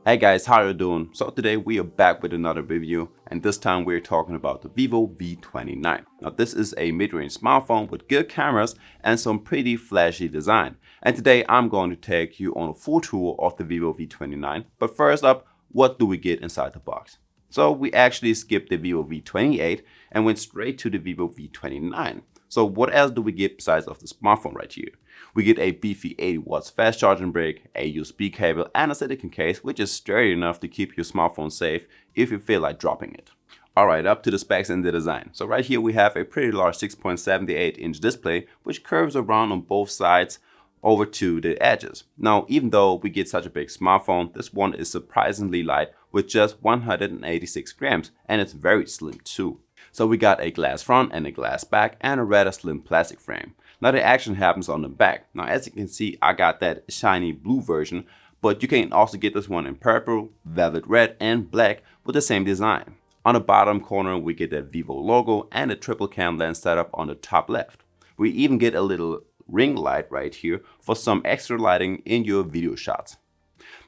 Hey guys, how you doing? So today we are back with another review, and this time we're talking about the Vivo V29. Now this is a mid-range smartphone with good cameras and some pretty flashy design. And today I'm going to take you on a full tour of the Vivo V29. But first up, what do we get inside the box? So we actually skipped the Vivo V28 and went straight to the Vivo V29. So what else do we get besides of the smartphone right here? We get a beefy 80 watts fast charging brick, a USB cable, and a silicone case, which is sturdy enough to keep your smartphone safe if you feel like dropping it. Alright, up to the specs and the design. So right here we have a pretty large 6.78-inch display, which curves around on both sides over to the edges. Now, even though we get such a big smartphone, this one is surprisingly light with just 186 grams, and it's very slim too. So we got a glass front and a glass back and a rather slim plastic frame. Now the action happens on the back. Now as you can see, I got that shiny blue version, but you can also get this one in purple, velvet red, and black with the same design. On the bottom corner, we get that Vivo logo and a triple cam lens setup on the top left. We even get a little ring light right here for some extra lighting in your video shots.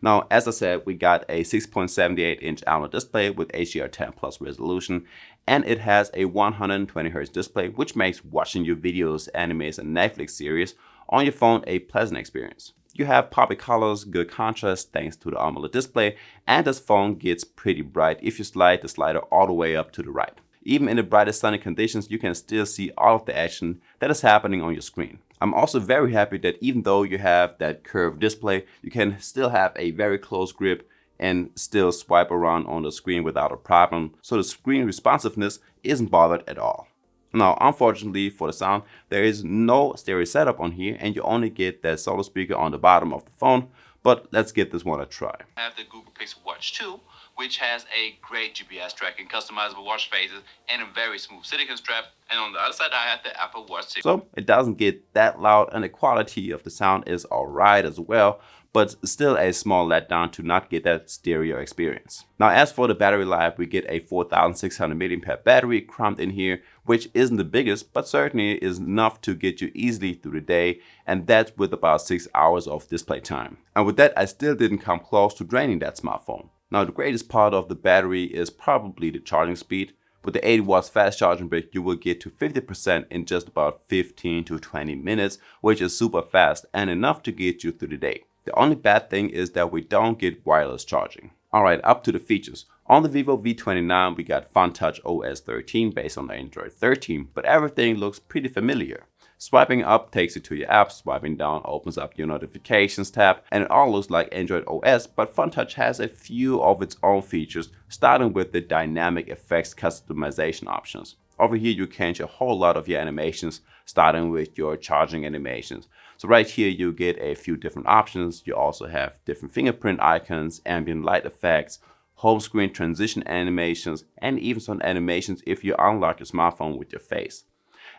Now, as I said, we got a 6.78-inch AMOLED display with HDR10 plus resolution, and it has a 120Hz display, which makes watching your videos, animes, and Netflix series on your phone a pleasant experience. You have poppy colors, good contrast thanks to the AMOLED display, and this phone gets pretty bright if you slide the slider all the way up to the right. Even in the brightest sunny conditions, you can still see all of the action that is happening on your screen. I'm also very happy that even though you have that curved display, you can still have a very close grip and still swipe around on the screen without a problem, so the screen responsiveness isn't bothered at all. Now, unfortunately for the sound, there is no stereo setup on here, and you only get that solo speaker on the bottom of the phone, but let's give this one a try. I have the Google Pixel Watch 2, which has a great GPS tracking, customizable watch faces, and a very smooth silicone strap. And on the other side, I have the Apple Watch 6. So it doesn't get that loud, and the quality of the sound is alright as well, but still a small letdown to not get that stereo experience. Now, as for the battery life, we get a 4600 mAh battery crammed in here, which isn't the biggest, but certainly is enough to get you easily through the day, and that's with about 6 hours of display time. And with that, I still didn't come close to draining that smartphone. Now, the greatest part of the battery is probably the charging speed. With the 80 watts fast charging brick, you will get to 50% in just about 15 to 20 minutes, which is super fast and enough to get you through the day. The only bad thing is that we don't get wireless charging. Alright, up to the features. On the Vivo V29, we got Fun Touch OS 13 based on Android 13, but everything looks pretty familiar. Swiping up takes you to your apps, swiping down opens up your notifications tab, and it all looks like Android OS, but Fun Touch has a few of its own features, starting with the dynamic effects customization options. Over here you can change a whole lot of your animations, starting with your charging animations. So right here you get a few different options. You also have different fingerprint icons, ambient light effects, home screen transition animations, and even some animations if you unlock your smartphone with your face.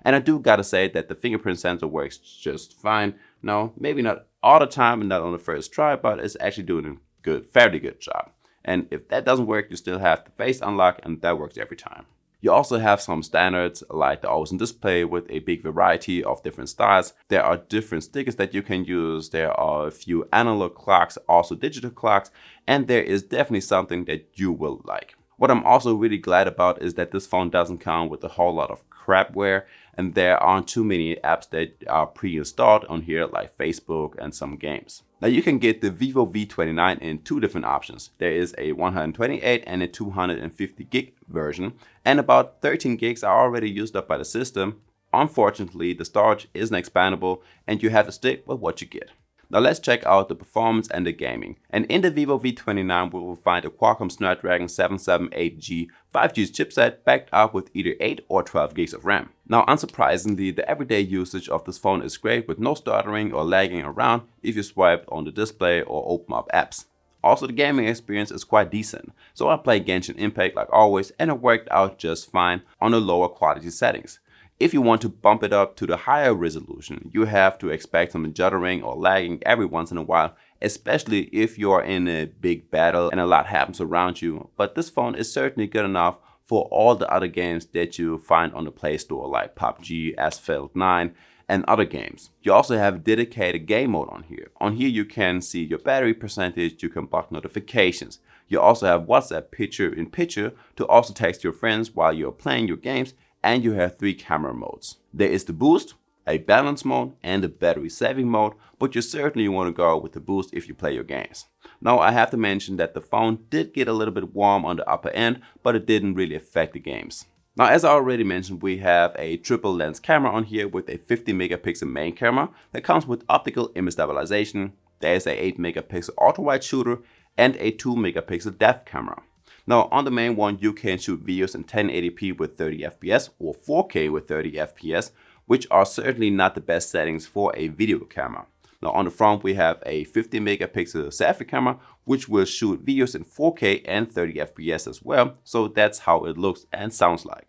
And I do gotta say that the fingerprint sensor works just fine. No, maybe not all the time and not on the first try, but it's actually doing a fairly good job. And if that doesn't work, you still have the face unlock, and that works every time. You also have some standards like the always on display with a big variety of different styles. There are different stickers that you can use. There are a few analog clocks, also digital clocks, and there is definitely something that you will like. What I'm also really glad about is that this phone doesn't come with a whole lot of crapware, and there aren't too many apps that are pre-installed on here like Facebook and some games. Now you can get the Vivo V29 in two different options. There is a 128 and a 250 gig version, and about 13 gigs are already used up by the system. Unfortunately, the storage isn't expandable, and you have to stick with what you get. Now let's check out the performance and the gaming. And in the Vivo V29 we will find a Qualcomm Snapdragon 778G 5G chipset backed up with either 8 or 12 gigs of RAM. Now unsurprisingly, the everyday usage of this phone is great with no stuttering or lagging around if you swipe on the display or open up apps. Also, the gaming experience is quite decent. So I played Genshin Impact like always, and it worked out just fine on the lower quality settings. If you want to bump it up to the higher resolution, you have to expect some juddering or lagging every once in a while, especially if you are in a big battle and a lot happens around you. But this phone is certainly good enough for all the other games that you find on the Play Store like PUBG, Asphalt 9, and other games. You also have dedicated game mode on here. On here you can see your battery percentage, you can block notifications. You also have WhatsApp picture-in-picture to also text your friends while you're playing your games, and you have 3 camera modes. There is the boost, a balance mode, and a battery saving mode, but you certainly want to go with the boost if you play your games. Now I have to mention that the phone did get a little bit warm on the upper end, but it didn't really affect the games. Now, as I already mentioned, we have a triple lens camera on here with a 50 megapixel main camera that comes with optical image stabilization. There's a 8 megapixel ultra wide shooter and a 2 megapixel depth camera. Now, on the main one, you can shoot videos in 1080p with 30 FPS or 4K with 30 FPS, which are certainly not the best settings for a video camera. Now, on the front, we have a 50 megapixel selfie camera, which will shoot videos in 4K and 30 FPS as well. So that's how it looks and sounds like.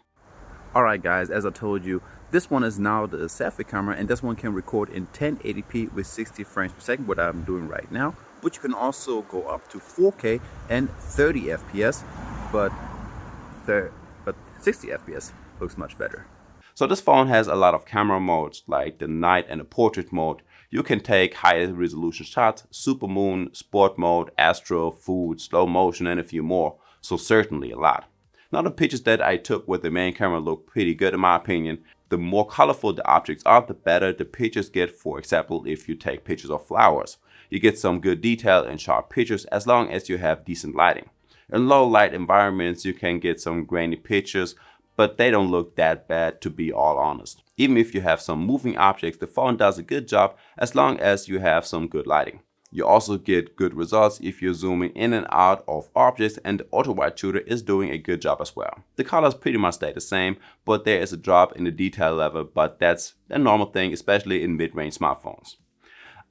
Alright guys, as I told you, this one is now the selfie camera, and this one can record in 1080p with 60 frames per second, what I'm doing right now. But you can also go up to 4K and 30 FPS, but 60 FPS looks much better. So this phone has a lot of camera modes like the night and the portrait mode. You can take high resolution shots, supermoon, sport mode, astro, food, slow motion, and a few more. So certainly a lot. Now the pictures that I took with the main camera look pretty good in my opinion. The more colorful the objects are, the better the pictures get. For example, if you take pictures of flowers, you get some good detail and sharp pictures as long as you have decent lighting. In low light environments, you can get some grainy pictures, but they don't look that bad, to be all honest. Even if you have some moving objects, the phone does a good job as long as you have some good lighting. You also get good results if you're zooming in and out of objects, and the ultra wide shooter is doing a good job as well. The colors pretty much stay the same, but there is a drop in the detail level, but that's a normal thing, especially in mid-range smartphones.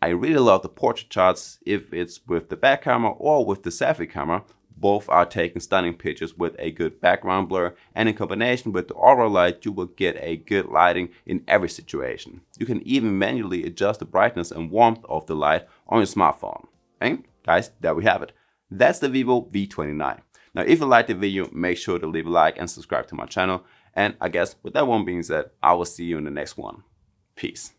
I really love the portrait shots, if it's with the back camera or with the selfie camera. Both are taking stunning pictures with a good background blur, and in combination with the aura light, you will get a good lighting in every situation. You can even manually adjust the brightness and warmth of the light on your smartphone. And guys, there we have it. That's the Vivo V29. Now, if you liked the video, make sure to leave a like and subscribe to my channel. And I guess with that one being said, I will see you in the next one. Peace.